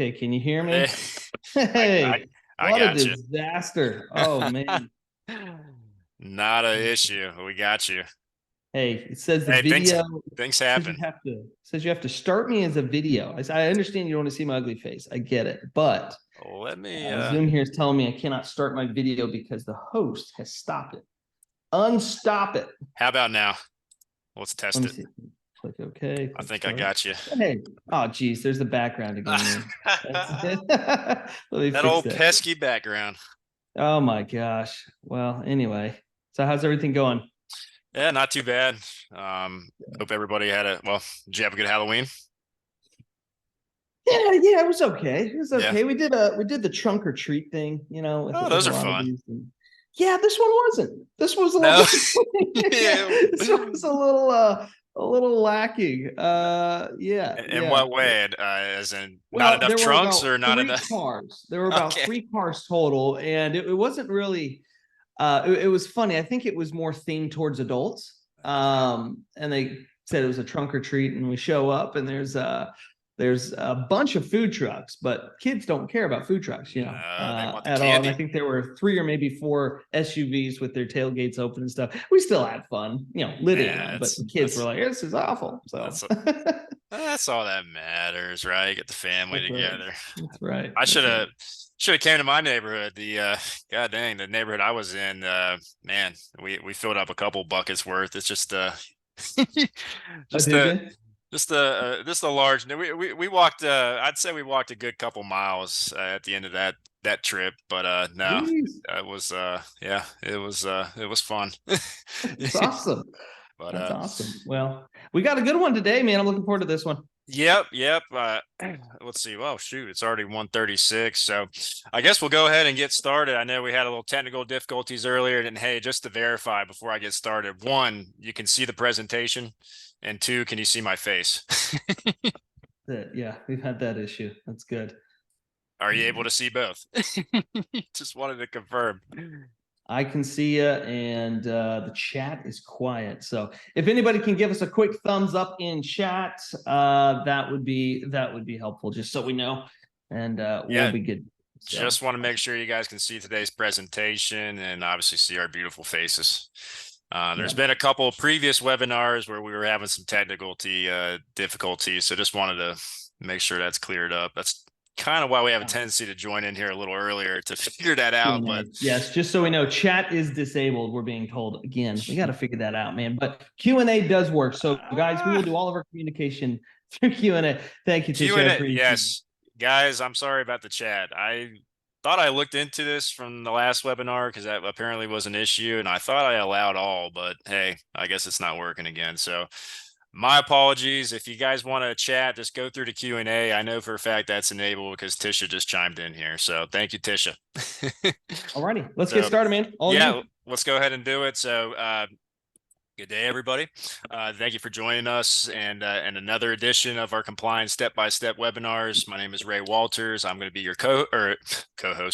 Okay, can you hear Hey, me? I, Hey, I what a got you. disaster. Oh man. Not an issue. We got you. Hey, it says the Hey, video things says you happen. have to says you have to start me as a video. I understand you don't want to see my ugly face. I get it. But Let me Zoom here is telling me I cannot start my video because the host has stopped it. Unstop it. how about now? Let's Let test me it. see. Click OK. I Click think I start. got you. Hey. Oh geez, there's the background again, man. That's it. Let me That fix old that. pesky background. Oh my gosh. Well, anyway. So how's everything going? Yeah, not too bad. Um, Hope everybody had did you have a good Halloween? Yeah, it was okay. It was Yeah. okay. We did the trunk or treat thing, Oh, with those a are lot of fun. these. And yeah, this one wasn't. This was a little No. disappointing. Yeah. This was a little lacking. In Yeah. what way? As in not Well, enough there were trunks about or not three enough? cars. There were about Okay. three cars total, and it wasn't really it was funny. I think it was more themed towards adults. And they said it was a trunk or treat, and we show up, and there's a bunch of food trucks, but kids don't care about food trucks, No, they want the at all. And I candy. think there were three or maybe four SUVs with their tailgates open and stuff. We still had fun, lit in Yeah, them, but the kids were like, "This is awful." So that's that's all that matters, right? Get the family that's right. together. That's right. I That's right. should have came to my neighborhood. The god dang, the neighborhood I was in, man, we filled up a couple buckets worth. It's just Oh, just did a you? just a large. We walked. I'd say we walked a good couple miles at the end of that trip, but no, Jeez, it was yeah, it was fun. that's awesome. But That's awesome. Well, we got a good one today, man. I'm looking forward to this one. yep. Let's see. Well, shoot, it's already 1:36, so I guess we'll go ahead and get started. I know we had a little technical difficulties earlier, and hey, just to verify before I get started, one, you can see the presentation, and two, can you see my face? Yeah, we've had that issue. That's good. Are you able to see both? Just wanted to confirm. I can see you, and the chat is quiet. So if anybody can give us a quick thumbs up in chat, that would be helpful, just so we know, and we'll Yeah, be good. So just want to make sure you guys can see today's presentation and obviously see our beautiful faces. There's yeah, been a couple of previous webinars where we were having some technical difficulties, so just wanted to make sure that's cleared up. That's kind of why we have a tendency to join in here a little earlier to figure that out. But Q&A. Yes, just so we know, chat is disabled. We're being told again. We got to figure that out, man. But Q&A does work. So guys, we will uh, do all of our communication through Q&A. Thank you, Tisha. I Q&A, appreciate it. yes, guys, I'm sorry about the chat. I thought I looked into this from the last webinar because that apparently was an issue, and I thought I allowed all, but hey, I guess it's not working again. So my apologies. If you guys want to chat, just go through the Q&A. I know for a fact that's enabled because Tisha just chimed in here. So thank you, Tisha. All righty, let's get So started, man. All yeah, you. let's go ahead and do it. So good day, everybody. Thank you for joining us and another edition of our compliance step-by-step webinars. My name is Ray Walters. I'm going to be your co-host.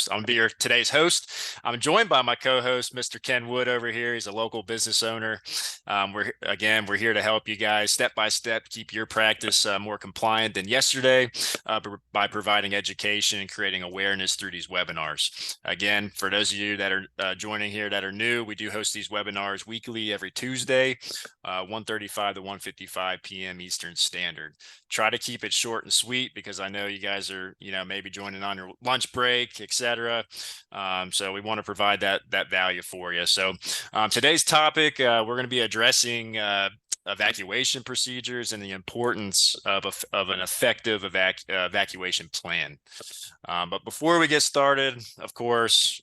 I'm going to be your today's host. I'm joined by my co-host, Mr. Ken Wood over here. He's a local business owner. We're here to help you guys step-by-step keep your practice more compliant than yesterday by providing education and creating awareness through these webinars. Again, for those of you that are joining here that are new, we do host these webinars weekly every Tuesday, 1:35 to 1:55 p.m. Eastern Standard. Try to keep it short and sweet because I know you guys are, maybe joining on your lunch break, etc. So we want to provide that value for you. So today's topic, we're going to be addressing evacuation procedures and the importance of an effective evacuation plan. But before we get started, of course,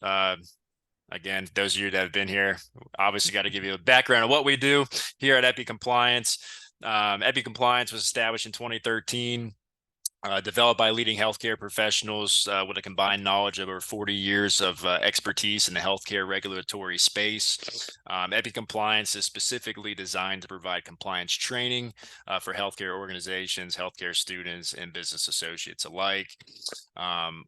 again, those of you that have been here, obviously got to give you a background of what we do here at Epi Compliance. Epi Compliance was established in 2013. Developed by leading healthcare professionals with a combined knowledge of over 40 years of expertise in the healthcare regulatory space. Epi Compliance is specifically designed to provide compliance training for healthcare organizations, healthcare students, and business associates alike.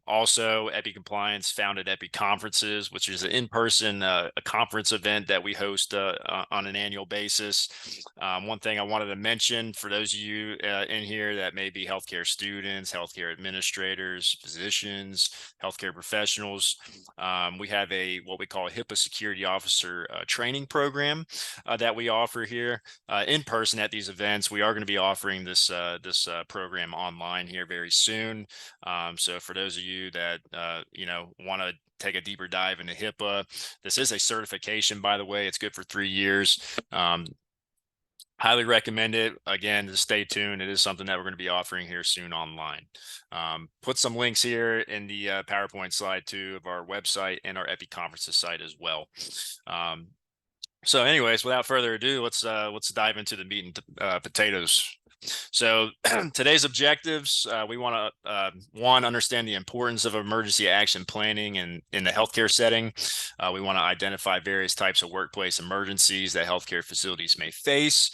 Also, Epi Compliance founded Epi Conferences, which is an in-person a conference event that we host on an annual basis. One thing I wanted to mention for those of you in here that may be healthcare students, students, healthcare administrators, physicians, healthcare professionals. We have what we call a HIPAA security officer training program that we offer here in person at these events. We are going to be offering this program online here very soon. So for those of you that want to take a deeper dive into HIPAA, this is a certification, by the way. It's good for 3 years. Highly recommend it. Again, just stay tuned. It is something that we're going to be offering here soon online. Put some links here in the PowerPoint slide too of our website and our Epi Conferences site as well. So anyways, without further ado, let's dive into the meat and potatoes. So today's objectives, we want to, one, understand the importance of emergency action planning in the healthcare setting. We want to identify various types of workplace emergencies that healthcare facilities may face.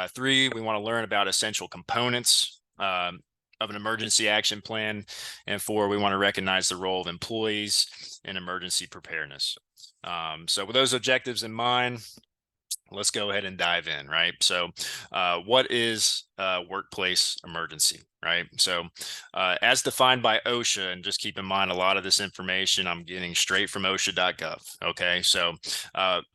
3, we want to learn about essential components of an emergency action plan. And 4, we want to recognize the role of employees in emergency preparedness. So with those objectives in mind, let's go ahead and dive in, right? So what is a workplace emergency, right? So as defined by OSHA, and just keep in mind, a lot of this information I'm getting straight from OSHA.gov, okay? So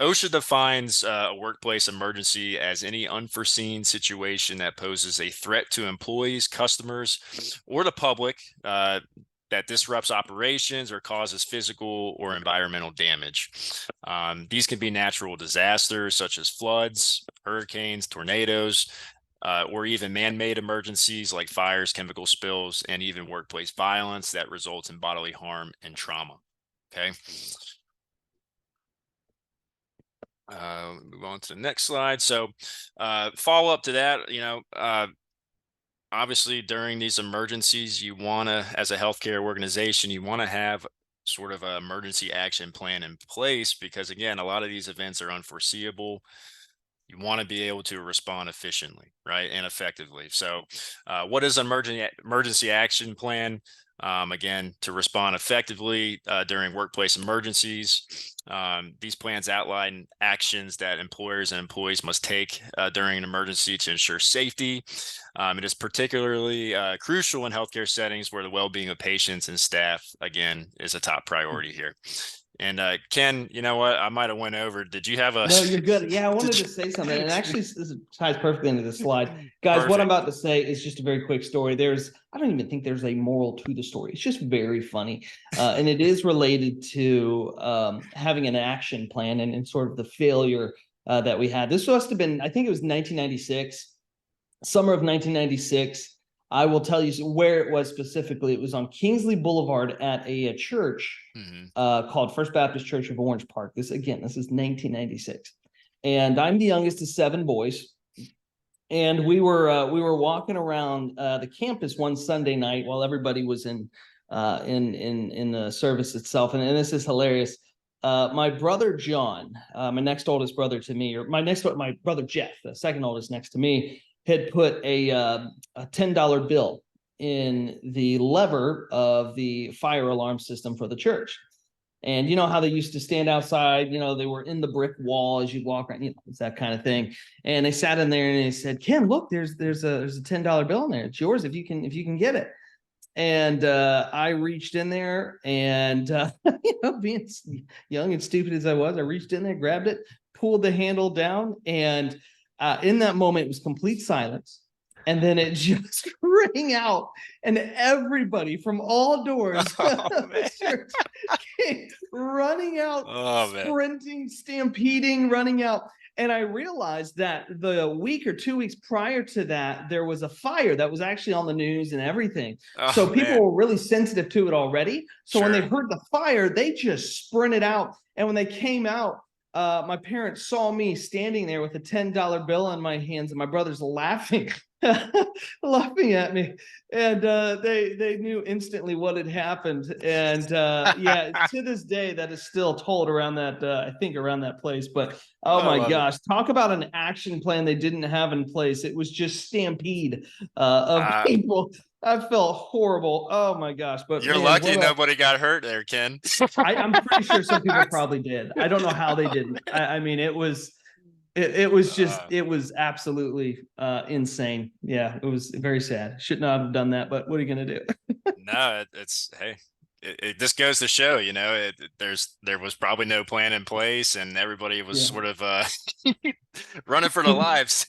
OSHA defines a workplace emergency as any unforeseen situation that poses a threat to employees, customers, or the public that disrupts operations or causes physical or environmental damage. These can be natural disasters such as floods, hurricanes, tornadoes, or even man-made emergencies like fires, chemical spills, and even workplace violence that results in bodily harm and trauma. Okay. Move on to the next slide. So follow up to that, obviously during these emergencies, you want to, as a healthcare organization, you want to have sort of an emergency action plan in place because, again, a lot of these events are unforeseeable. You want to be able to respond efficiently, right, and effectively. So what is an emergency action plan? Again, to respond effectively during workplace emergencies. These plans outline actions that employers and employees must take during an emergency to ensure safety. It is particularly crucial in healthcare settings where the well-being of patients and staff, again, is a top priority here. And Ken, you know what? I might have went over. Did you have a? No, you're good. Yeah, I wanted to say something, and actually, this ties perfectly into the slide, guys. Perfect. What I'm about to say is just a very quick story. I don't even think there's a moral to the story. It's just very funny, and it is related to having an action plan and sort of the failure that we had. This must have been, I think it was 1996, summer of 1996. I will tell you where it was specifically. It was on Kingsley Boulevard at a church called First Baptist Church of Orange Park. This is 1996. And I'm the youngest of 7 boys. And we were walking around the campus one Sunday night while everybody was in the service itself. And this is hilarious. My brother John, my next oldest brother to me, or my brother Jeff, the second oldest next to me, had put a $10 bill in the lever of the fire alarm system for the church. And you know how they used to stand outside, they were in the brick wall as you walk around, it's that kind of thing. And they sat in there and they said, Ken, look, there's a $10 bill in there. It's yours if you can get it. And I reached in there and, being young and stupid as I was, I reached in there, grabbed it, pulled the handle down, and in that moment, it was complete silence. And then it just rang out, and everybody from all doors came running out, sprinting, stampeding, running out. And I realized that the week or 2 weeks prior to that, there was a fire that was actually on the news and everything. So people were really sensitive to it already. So when they heard the fire, they just sprinted out. And when they came out, my parents saw me standing there with a $10 bill in my hands, and my brother's laughing at me, and they knew instantly what had happened. And to this day, that is still told around that I think around that place. But oh my gosh, talk about an action plan they didn't have in place. It was just stampede of people. I felt horrible. Oh my gosh! But you're lucky nobody got hurt there, Ken. I'm pretty sure some people probably did. I don't know how they didn't. I mean, it was It was just, Uh, it was absolutely insane. Yeah, it was very sad. Should not have done that, but what are you going to do? no, it's hey, this goes to show, there was probably no plan in place, and everybody was Yeah. sort of running for their lives.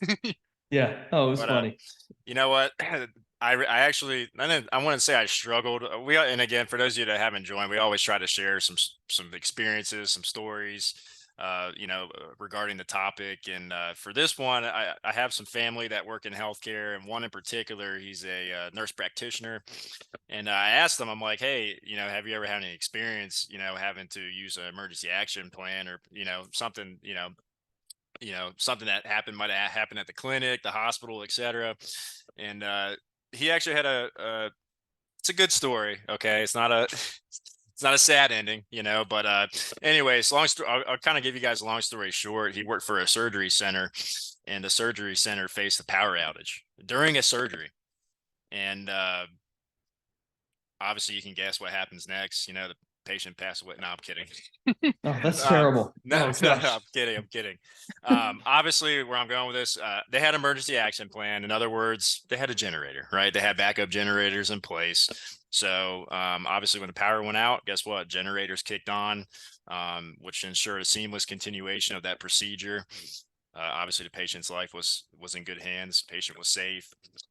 Yeah. Oh, it was But funny. you know what? I actually I wouldn't say I struggled. And again, for those of you that haven't joined, we always try to share some experiences, some stories, regarding the topic. And for this one, I have some family that work in healthcare, and one in particular, he's a nurse practitioner. And I asked them, I'm like, hey, have you ever had any experience, having to use an emergency action plan, or something, something that happened might have happened at the clinic, the hospital, etc. And he actually had it's a good story. Okay, it's not a it's not a sad ending, But anyways, I'll kind of give you guys a long story short. He worked for a surgery center, and the surgery center faced a power outage during a surgery, and obviously you can guess what happens next. The patient passed away. No, I'm kidding. Oh, that's terrible. No, Oh no, gosh. I'm kidding. I'm kidding. Obviously, where I'm going with this, they had emergency action plan. In other words, they had a generator, right? They had backup generators in place. So, obviously, when the power went out, guess what? Generators kicked on, which ensured a seamless continuation of that procedure. Obviously, the patient's life was in good hands. Patient was safe,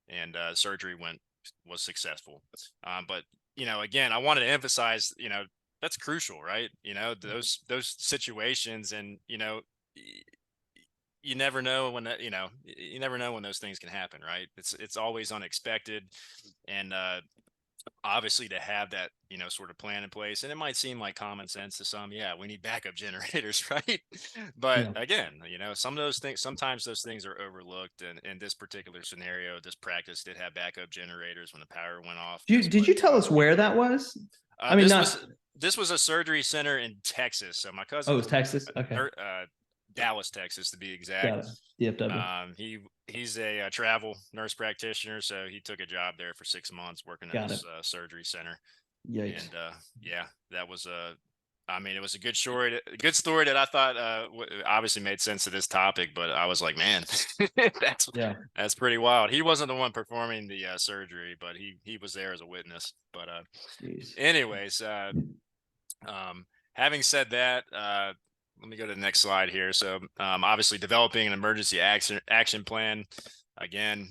and surgery was successful. But again, I wanted to emphasize, that's crucial, right? Those situations, and you never know when that, you never know when those things can happen, right? It's always unexpected, and obviously to have that, sort of plan in place. And it might seem like common sense to some. Yeah, we need backup generators, right? But Yeah. again, some of those things, sometimes those things are overlooked. And in this particular scenario, this practice did have backup generators when the power went off. Guess Did what? you tell us where that was? I mean, This not. was a surgery center in Texas. So my Oh, it cousin was from Texas. Okay. Dallas, Texas, to be exact. Got it. DFW. He's a, travel nurse practitioner, so he took a job there for 6 months working in Got it. this surgery center. Yikes. And yeah, that was I mean, it was a good story that I thought obviously made sense to this topic. But I was like, man, that's Yeah. that's pretty wild. He wasn't the one performing the surgery, but he was there as a witness. But Jeez. anyways, having said that, let me go to the next slide here. So, obviously, developing an emergency action plan. Again,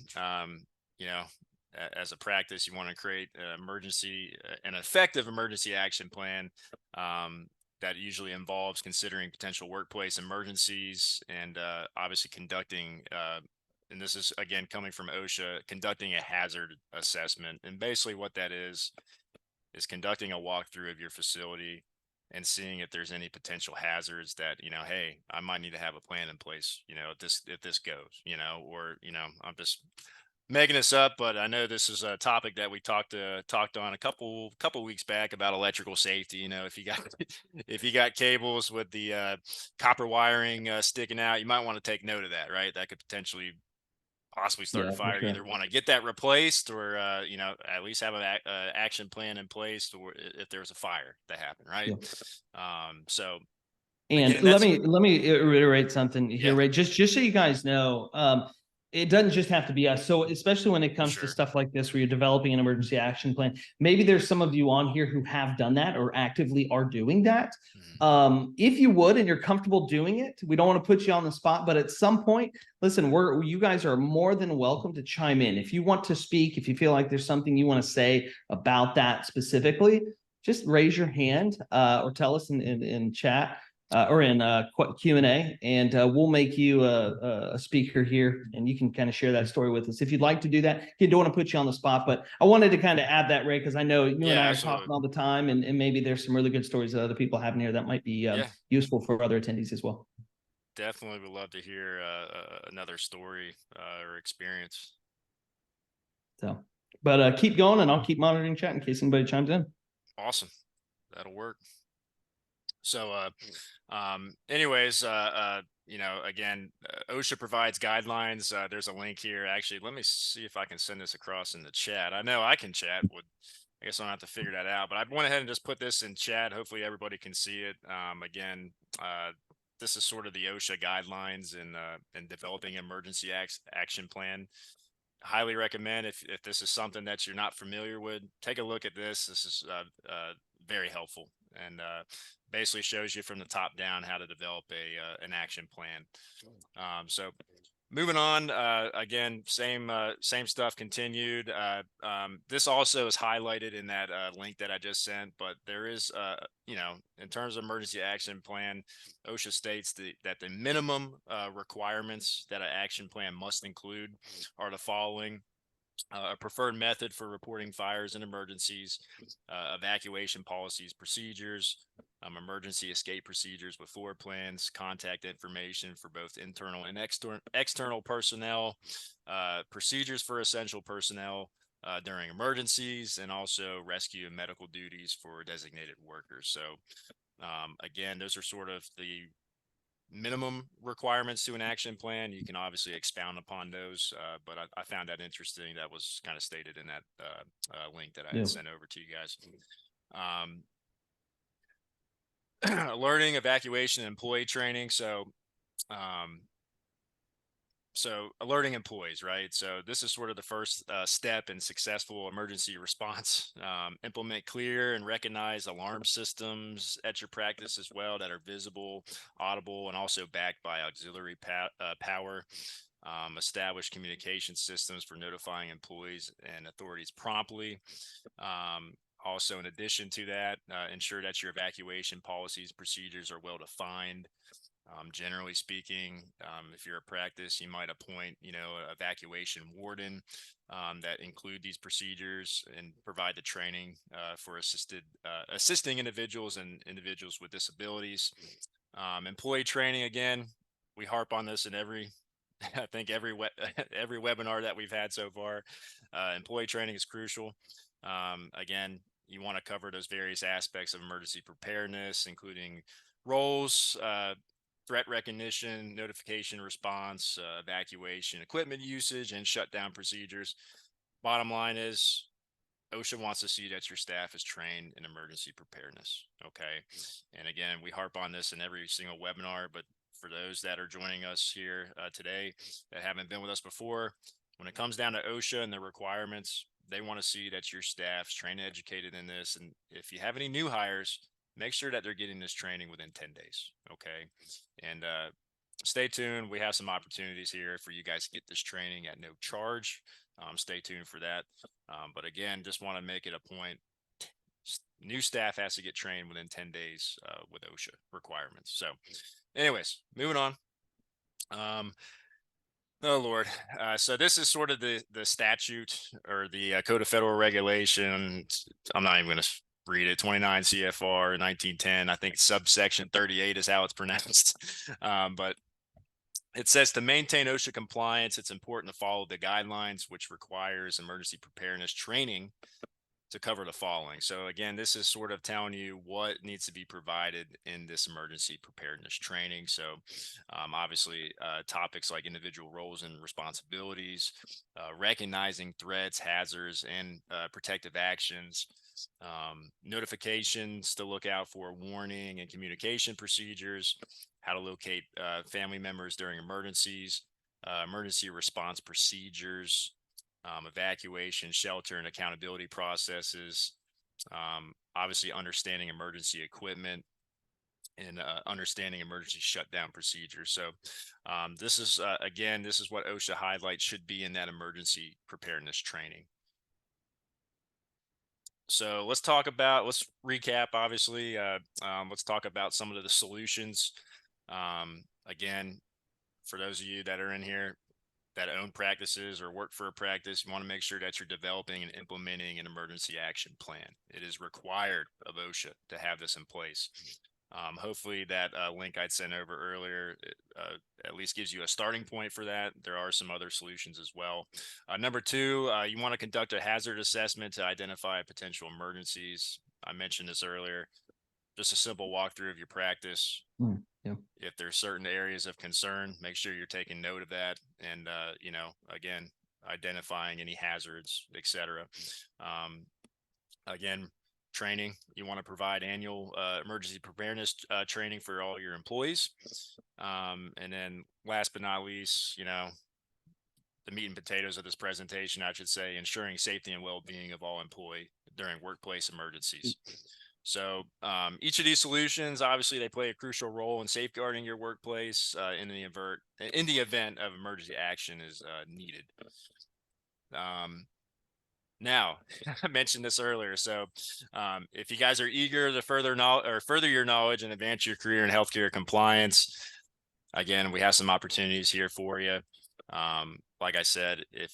as a practice, you want to create an effective emergency action plan. That usually involves considering potential workplace emergencies, and obviously conducting. And this is again coming from OSHA, conducting a hazard assessment. And basically, what that is conducting a walkthrough of your facility and seeing if there's any potential hazards that, hey, I might need to have a plan in place, if this goes, or, I'm just making this up, but I know this is a topic that we talked on a couple weeks back about electrical safety. If you got if you got cables with the copper wiring sticking out, you might want to take note of that, right? That could potentially possibly start a Yeah, for fire. You sure. either want to get that replaced, or at least have an action plan in place, or if there's a fire that happened, right? Yeah. So And again, that's let me reiterate something here, yeah, right? Just so you guys know, it doesn't just have to be us. So especially when it comes to sure. stuff like this, where you're developing an emergency action plan, maybe there's some of you on here who have done that or actively are doing that. Mhm. If you would and you're comfortable doing it, we don't want to put you on the spot, but at some point, listen, you guys are more than welcome to chime in. If you want to speak, if you feel like there's something you want to say about that specifically, just raise your hand or tell us in chat or in Q&A, and we'll make you a speaker here, and you can kind of share that story with us if you'd like to do that. You don't want to put you on the spot, but I wanted to kind of add that, Ray, because I know you and Yeah, I are absolutely. talking all the time, and maybe there's some really good stories that other people have in here that might be Yeah, useful for other attendees as well. definitely would love to hear another story or experience. So, but keep going, and I'll keep monitoring chat in case anybody chimes in. Awesome, that'll work. So, anyways, again, OSHA provides guidelines. There's a link here. Actually, let me see if I can send this across in the chat. I know I can chat. I guess I don't have to figure that out. But I went ahead and just put this in chat. Hopefully, everybody can see it. Again, this is sort of the OSHA guidelines in developing emergency action plan. Highly recommend if this is something that you're not familiar with, take a look at this. This is very helpful, and basically shows you from the top down how to develop an action plan. So moving on, again, same stuff continued. This also is highlighted in that link that I just sent, but there is, in terms of emergency action plan, OSHA states that the minimum requirements that an action plan must include are the following: a preferred method for reporting fires and emergencies, evacuation policies, procedures, emergency escape procedures with floor plans, contact information for both internal and external personnel, procedures for essential personnel during emergencies, and also rescue and medical duties for designated workers. So again, those are sort of the minimum requirements to an action plan. You can obviously expound upon those, but I found that interesting. That was kind of stated in that link that I had sent over to you guys. Learning, evacuation, and employee training. So alerting employees, right? So this is sort of the first step in successful emergency response. Implement clear and recognize alarm systems at your practice as well that are visible, audible, and also backed by auxiliary power. Establish communication systems for notifying employees and authorities promptly. Also, in addition to that, ensure that your evacuation policies, procedures are well defined. Generally speaking, if you're a practice, you might appoint, an evacuation warden that include these procedures and provide the training for assisting individuals and individuals with disabilities. Employee training, again, we harp on this in I think every webinar that we've had so far. Employee training is crucial. Again, you want to cover those various aspects of emergency preparedness, including roles, threat recognition, notification response, evacuation, equipment usage, and shutdown procedures. Bottom line is, OSHA wants to see that your staff is trained in emergency preparedness. Okay. And again, we harp on this in every single webinar, but for those that are joining us here today that haven't been with us before, when it comes down to OSHA and the requirements, they want to see that your staff's trained and educated in this. And if you have any new hires, make sure that they're getting this training within 10 days. Okay. And stay tuned. We have some opportunities here for you guys to get this training at no charge. Stay tuned for that. But again, just want to make it a point. New staff has to get trained within 10 days with OSHA requirements. So anyways, moving on. Oh, Lord. So this is sort of the statute or the Code of Federal Regulations. I'm not even going to read it. 29 CFR 1910. I think subsection 38 is how it's pronounced. But it says to maintain OSHA compliance, it's important to follow the guidelines, which requires emergency preparedness training to cover the following. So again, this is sort of telling you what needs to be provided in this emergency preparedness training. So obviously topics like individual roles and responsibilities, recognizing threats, hazards, and protective actions, notifications to look out for, warning and communication procedures, how to locate family members during emergencies, emergency response procedures, evacuation, shelter, and accountability processes, obviously understanding emergency equipment, and understanding emergency shutdown procedures. So this is, again, this is what OSHA highlights should be in that emergency preparedness training. So let's recap, obviously. Let's talk about some of the solutions. Again, for those of you that are in here that own practices or work for a practice, you want to make sure that you're developing and implementing an emergency action plan. It is required of OSHA to have this in place. Hopefully that link I'd sent over earlier at least gives you a starting point for that. There are some other solutions as well. Number two, you want to conduct a hazard assessment to identify potential emergencies. I mentioned this earlier. Just a simple walkthrough of your practice. Yeah. If there's certain areas of concern, make sure you're taking note of that. And, again, identifying any hazards, etc. Again, training. You want to provide annual emergency preparedness training for all your employees. And then last but not least, the meat and potatoes of this presentation, I should say, ensuring safety and well-being of all employee during workplace emergencies. So each of these solutions, obviously, they play a crucial role in safeguarding your workplace in the event of emergency action is needed. Now, I mentioned this earlier. So if you guys are eager to further your knowledge and advance your career in healthcare compliance, again, we have some opportunities here for you. Like I said, if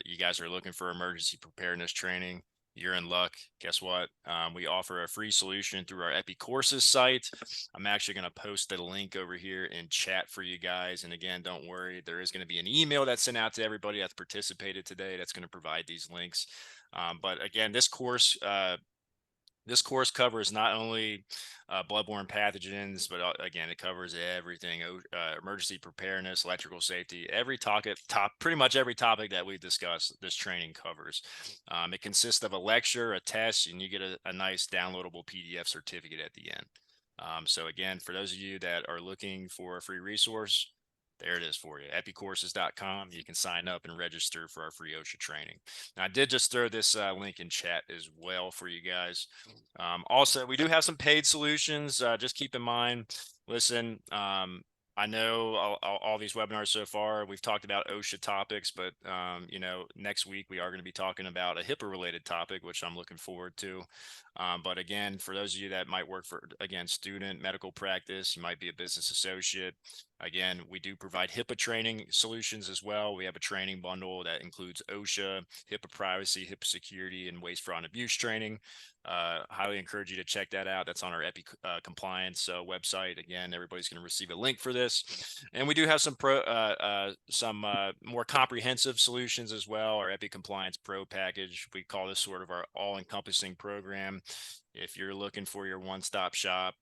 you guys are looking for emergency preparedness training, you're in luck. Guess what? We offer a free solution through our Epi Courses site. I'm actually going to post the link over here in chat for you guys. And again, don't worry, there is going to be an email that's sent out to everybody that's participated today that's going to provide these links. But again, this course covers not only bloodborne pathogens, but again, it covers everything: emergency preparedness, electrical safety, pretty much every topic that we've discussed. This training covers. It consists of a lecture, a test, and you get a nice downloadable PDF certificate at the end. So again, for those of you that are looking for a free resource, there it is for you, epicourses.com. You can sign up and register for our free OSHA training. Now, I did just throw this link in chat as well for you guys. Also, we do have some paid solutions. Just keep in mind, listen, I know all these webinars so far, we've talked about OSHA topics, but next week we are going to be talking about a HIPAA related topic, which I'm looking forward to. But again, for those of you that might work for, again, student medical practice, you might be a business associate. Again, we do provide HIPAA training solutions as well. We have a training bundle that includes OSHA, HIPAA privacy, HIPAA security, and waste, fraud, and abuse training. Highly encourage you to check that out. That's on our Epi compliance website. Again, everybody's going to receive a link for this. And we do have some more comprehensive solutions as well. Our Epi Compliance Pro package, we call this sort of our all-encompassing program. If you're looking for your one-stop shop,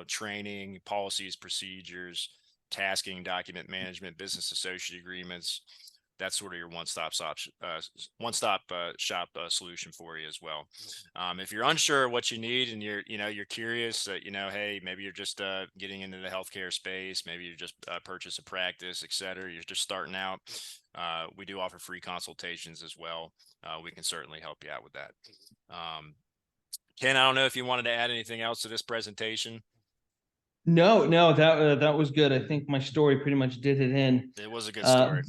training, policies, procedures, tasking, document management, business associate agreements, that's sort of your one-stop shop solution for you as well. If you're unsure what you need and you're curious, hey, maybe you're just getting into the healthcare space, maybe you just purchase a practice, etc. You're just starting out. We do offer free consultations as well. We can certainly help you out with that. Ken, I don't know if you wanted to add anything else to this presentation. No, that was good. I think my story pretty much did it in. It was a good story.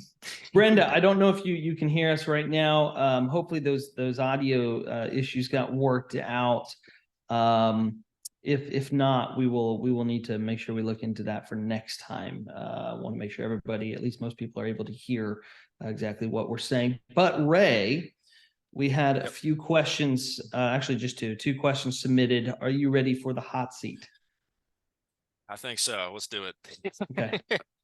Brenda, I don't know if you can hear us right now. Hopefully those audio issues got worked out. If not, we will need to make sure we look into that for next time. I want to make sure everybody, at least most people, are able to hear exactly what we're saying. But Ray, we had a few questions, actually just two questions submitted. Are you ready for the hot seat? I think so. Let's do it. Okay,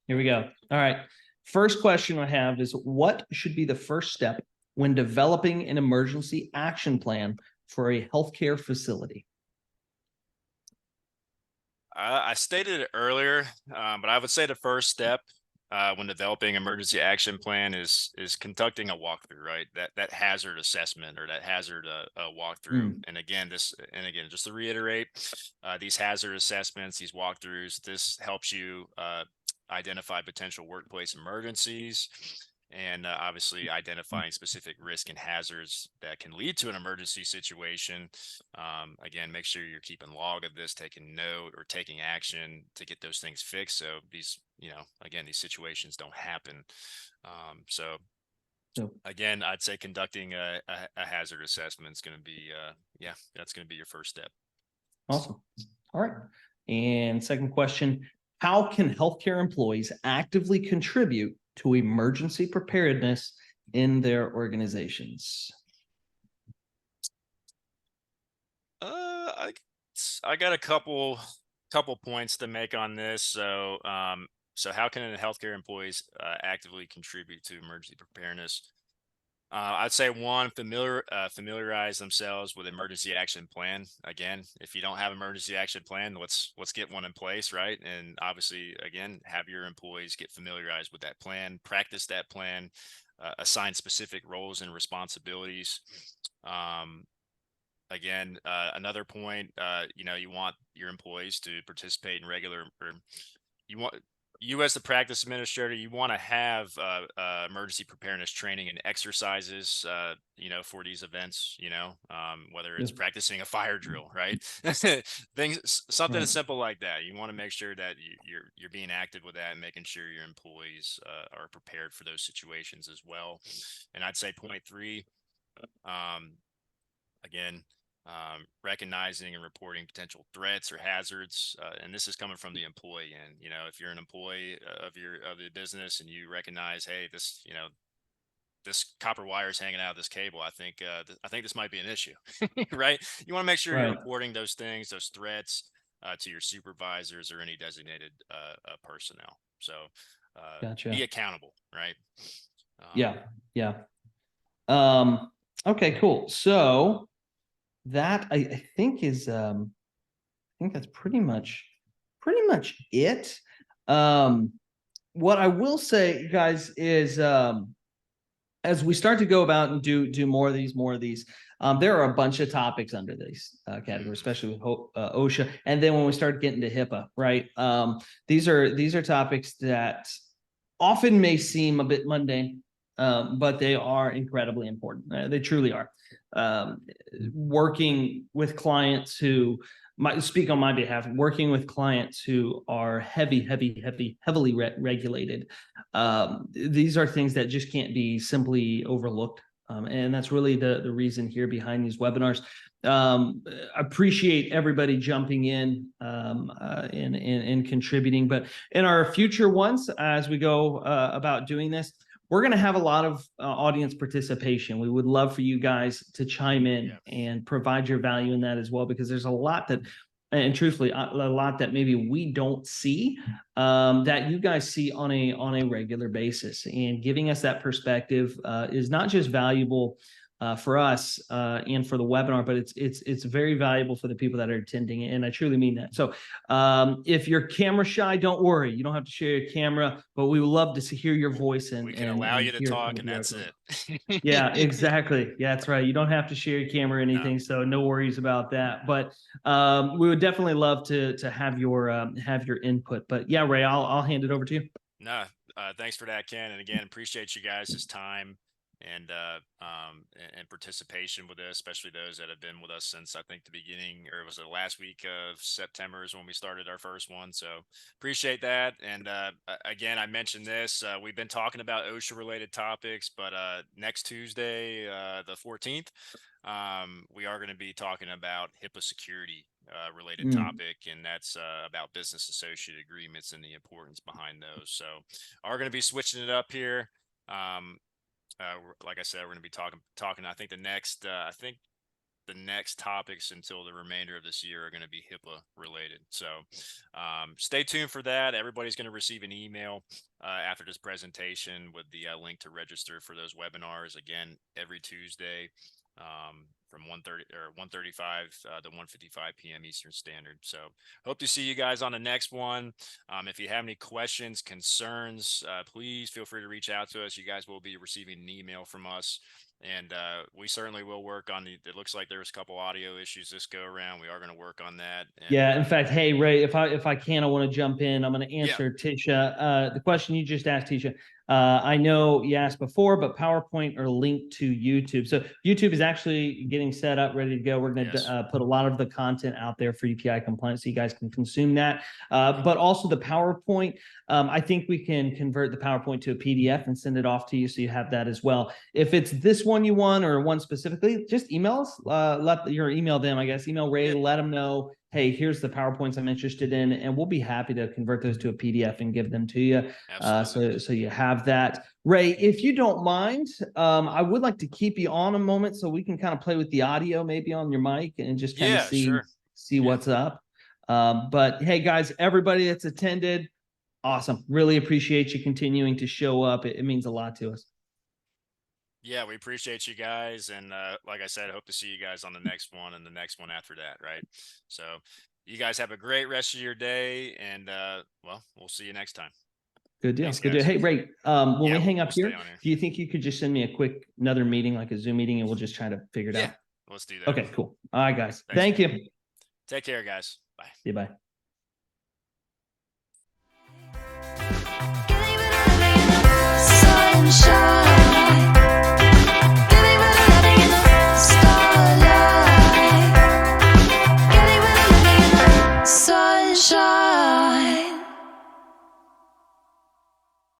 here we go. All right. First question I have is, what should be the first step when developing an emergency action plan for a healthcare facility? I stated it earlier, but I would say the first step when developing emergency action plan is conducting a walkthrough, right? That hazard assessment or that hazard walkthrough. And again, just to reiterate, these hazard assessments, these walkthroughs, this helps you identify potential workplace emergencies and obviously identifying specific risk and hazards that can lead to an emergency situation. Again, make sure you're keeping log of this, taking note or taking action to get those things fixed. So these, again, these situations don't happen. So again, I'd say conducting a hazard assessment is going to be, that's going to be your first step. Awesome. All right. And second question, how can healthcare employees actively contribute to emergency preparedness in their organizations? I got a couple points to make on this. So how can healthcare employees actively contribute to emergency preparedness? I'd say one, familiarize themselves with emergency action plan. Again, if you don't have emergency action plan, let's get one in place, right? And obviously, again, have your employees get familiarized with that plan, practice that plan, assign specific roles and responsibilities. again, another point, you know, you want your employees to participate in regular, or you want, you as the practice administrator, you want to have emergency preparedness training and exercises, you know, for these events, you know, whether it's Yep. practicing a fire drill, right? Something Right. as simple like that. You want to make sure that you're being active with that and making sure your employees are prepared for those situations as well. And I'd say point three, um, again, recognizing and reporting potential threats or hazards, and this is coming from the employee. And you know, if you're an employee of the business and you recognize, hey, this, you know, this copper wire is hanging out of this cable, I think I think this might be an issue, right? You want to make sure you're Right. reporting those things, those threats, to your supervisors or any designated personnel. So be Gotcha. accountable, right? Yeah. Yeah. Okay, cool. So that I think is I think that's pretty much it. What I will say, guys, is as we start to go about and do more of these, there are a bunch of topics under these categories, especially with OSHA, and then when we start getting to HIPAA, right? These are topics that often may seem a bit mundane, but they are incredibly important. They truly are. Working with clients who speak on my behalf, working with clients who are heavily regulated. These are things that just can't be simply overlooked. And that's really the reason here behind these webinars. Appreciate everybody jumping in and contributing. But in our future ones, as we go about doing this, we're going to have a lot of audience participation. We would love for you guys to chime in and provide your value in that as well, because there's a lot that, and truthfully, a lot that maybe we don't see that you guys see on a regular basis. And giving us that perspective is not just valuable for us and for the webinar, but it's very valuable for the people that are attending it, and I truly mean that. So if you're camera shy, don't worry, you don't have to share your camera, but we would love to hear your voice and We can allow you to hear talk, kind of and your that's outlook. it. Yeah, exactly. Yeah, that's right. You don't have to share your camera or No. anything, so no worries about that. But we would definitely love to have your input. But yeah, Ray, I'll hand it over to you. No, thanks for that, Ken. And again, appreciate you guys' time and participation with this, especially those that have been with us since I think the beginning, or was it last week of September is when we started our first one. So appreciate that. And again, I mentioned this. We've been talking about OSHA related topics, but next Tuesday, the 14th, we are going to be talking about HIPAA security related topic, and that's about business associate agreements and the importance behind those. So are going to be switching it up here. Like I said, we're going to be talking. I think the next topics until the remainder of this year are going to be HIPAA related. So stay tuned for that. Everybody's going to receive an email after this presentation with the link to register for those webinars, again, every Tuesday from 1:30 or 1:35 to 1:55 p.m. Eastern Standard. So hope to see you guys on the next one. If you have any questions, concerns, please feel free to reach out to us. You guys will be receiving an email from us. And we certainly will work on it looks like there's a couple audio issues this go around. We are going to work on that. And, yeah, in fact, hey Ray, if I can, I want to jump in. I'm going to yeah, answer Tisha the question you just asked, Tisha. I know you asked before, but PowerPoint or link to YouTube. So YouTube is actually getting set up, ready to go. We're going to put a lot of the content out there for EPI compliance, so you guys can consume that. But also the PowerPoint, I think we can convert the PowerPoint to a PDF and send it off to you, so you have that as well. If it's this one you want or one specifically, just email us. Email them, I guess. Email Ray, let them know, hey, here's the PowerPoints I'm interested in, and we'll be happy to convert those to a PDF and give them to you. So you have that. Ray, if you don't mind, I would like to keep you on a moment so we can kind of play with the audio maybe on your mic and just kind of see what's up. But hey, guys, everybody that's attended, awesome. Really appreciate you continuing to show up. It means a lot to us. Yeah, we appreciate you guys. And like I said, I hope to see you guys on the next one and the next one after that, right? So you guys have a great rest of your day, and well, we'll see you next time. Good deal. Thanks, good deal. guys. Hey, Ray, when we hang up we'll here, do you think you could just send me another meeting, like a Zoom meeting, and we'll just try to figure it out? Let's do that. Okay, cool. All right, guys. Thanks, Thank man. you. Take care, guys. Bye. See you. Bye.